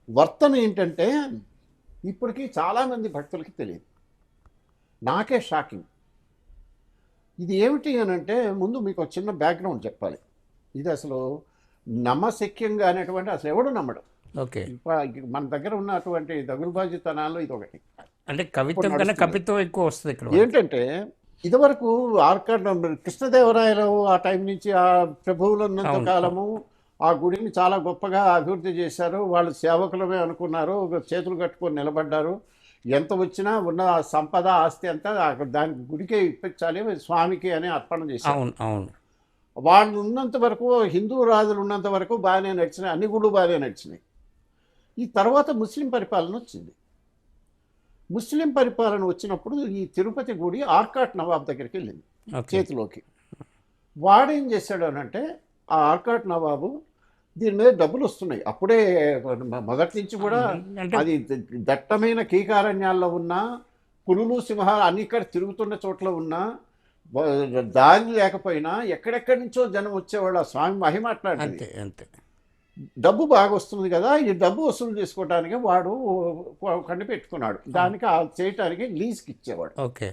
వర్తన ఏంటంటే ఇప్పటికీ చాలామంది భక్తులకి తెలియదు. నాకే షాకింగ్. ఇది ఏమిటి అనంటే ముందు మీకు ఒక చిన్న బ్యాక్గ్రౌండ్ చెప్పాలి. ఇది అసలు నమ్మశక్యంగా అనేటువంటి అసలు ఎవడు నమ్మడు. ఓకే. మన దగ్గర ఉన్నటువంటి దగులుబాజీతనాల్లో ఇదొకటి. అంటే ఇప్పుడు కవిత్వం కన్నా నడుస్తుంది. కవిత్వం ఎక్కువ వస్తుంది ఇక్కడ మనకి. ఏంటంటే ఇదివరకు ఆర్కాడ్ కృష్ణదేవరాయలు ఆ టైం నుంచి ఆ ప్రభువులు ఉన్నంత అవును. కాలము ఆ గుడిని చాలా గొప్పగా అభివృద్ధి చేశారు. వాళ్ళు సేవకులమే అనుకున్నారు. చేతులు కట్టుకొని నిలబడ్డారు. ఎంత వచ్చినా ఉన్న ఆ సంపద ఆస్తి అంతా దానికి గుడికే ఇప్పించాలి, స్వామికి అని అర్పణ చేశారు. అవును, అవును. వాళ్ళు ఉన్నంత వరకు, హిందూ రాజులు ఉన్నంత వరకు బాగానే నడిచినాయి, అన్ని గుళ్ళు బాగానే నడిచినాయి. ఈ తర్వాత ముస్లిం పరిపాలన వచ్చింది. ముస్లిం పరిపాలన వచ్చినప్పుడు ఈ తిరుపతి గుడి ఆర్కాట్ నవాబ్ దగ్గరికి వెళ్ళింది ఓకే. చేతిలోకి. వాడేం చేశాడు అనంటే ఆ ఆర్కాట్ నవాబు దీని మీద డబ్బులు వస్తున్నాయి అప్పుడే, మొదటి నుంచి కూడా. అంటే అది దట్టమైన కీకారణ్యాల్లో ఉన్న పులులు సింహాలు అన్ని ఇక్కడ తిరుగుతున్న చోట్ల ఉన్న దారి లేకపోయినా ఎక్కడెక్కడి నుంచో జనం వచ్చేవాళ్ళు. ఆ స్వామి మహిమ అట్లాంటిది. అంతే అంతే. డబ్బు బాగా వస్తుంది కదా, ఈ డబ్బు వసూలు చేసుకోవడానికి వాడు కండి పెట్టుకున్నాడు. దానికి ఆ చేయటానికి లీజుకి ఇచ్చేవాడు. ఓకే.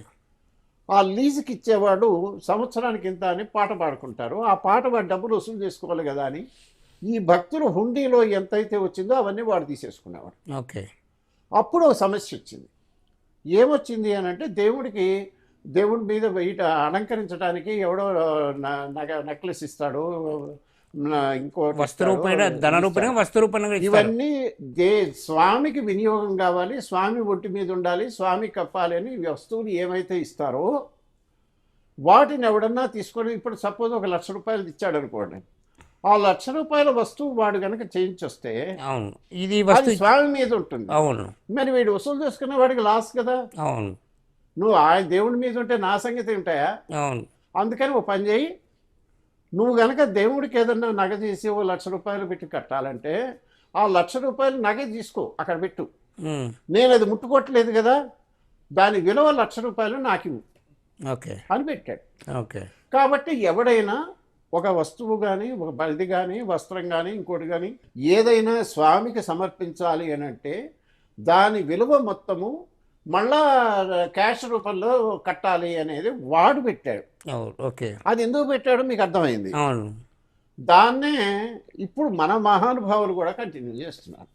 ఆ లీజుకి ఇచ్చేవాడు సంవత్సరానికి ఇంత అని పాట పాడుకుంటారు. ఆ పాట వాడు డబ్బులు వసూలు చేసుకోవాలి కదా అని ఈ భక్తులు హుండీలో ఎంతైతే వచ్చిందో అవన్నీ వాడు తీసేసుకునేవాడు. ఓకే. అప్పుడు ఒక సమస్య వచ్చింది. ఏమొచ్చింది అని అంటే దేవుడి మీద బయట అలంకరించడానికి ఎవడో నెక్లెస్ ఇస్తాడు, ఇంకోటి వస్తు ఇస్తాడు, రూపేణ ధన రూపేణ ఇస్తాడు. వస్తు రూపంగా ఇస్తారు. ఇవన్నీ స్వామికి వినియోగం కావాలి, స్వామి ఒంటి మీద ఉండాలి, స్వామి కప్పాలి అని వస్తువులు ఏమైతే ఇస్తారో వాటిని ఎవడన్నా తీసుకొని, ఇప్పుడు సపోజ్ ఒక 1,00,000 రూపాయలు ఇచ్చాడు అనుకోండి, ఆ 1,00,000 రూపాయల వస్తువు వాడు కనుక చేయించొస్తే అవును. ఇది అది వస్తు. స్వామి మీద ఉంటుంది. అవును, మరి వీడు వసూలు చేసుకునే వాడికి లాస్ కదా. అవును, నువ్వు ఆయన దేవుడి మీద ఉంటే నా సంగతి ఉంటాయా? అవును. అందుకని ఓ పని చేయి, నువ్వు గనక దేవుడికి ఏదన్నా నగ చేసి ఓ 1,00,000 రూపాయలు పెట్టి కట్టాలంటే ఆ 1,00,000 రూపాయలు నగ తీసుకో, అక్కడ పెట్టు. ఉమ్. నేను అది ముట్టుకోవట్లేదు కదా, దాని విలువ 1,00,000 రూపాయలు నాకు ఇవ్వు ఓకే. అని పెట్టాడు. ఓకే. కాబట్టి ఎవడైనా ఒక వస్తువు కానీ, ఒక బది కానీ, వస్త్రం కానీ, ఇంకోటి కానీ ఏదైనా స్వామికి సమర్పించాలి అని అంటే దాని విలువ మొత్తము మళ్ళా క్యాష్ రూపంలో కట్టాలి అనేది వాడు పెట్టాడు. అవును. ఓకే. అది ఎందుకు పెట్టాడో మీకు అర్థమైంది. అవును. దాన్నే ఇప్పుడు మన మహానుభావులు కూడా కంటిన్యూ చేస్తున్నారు.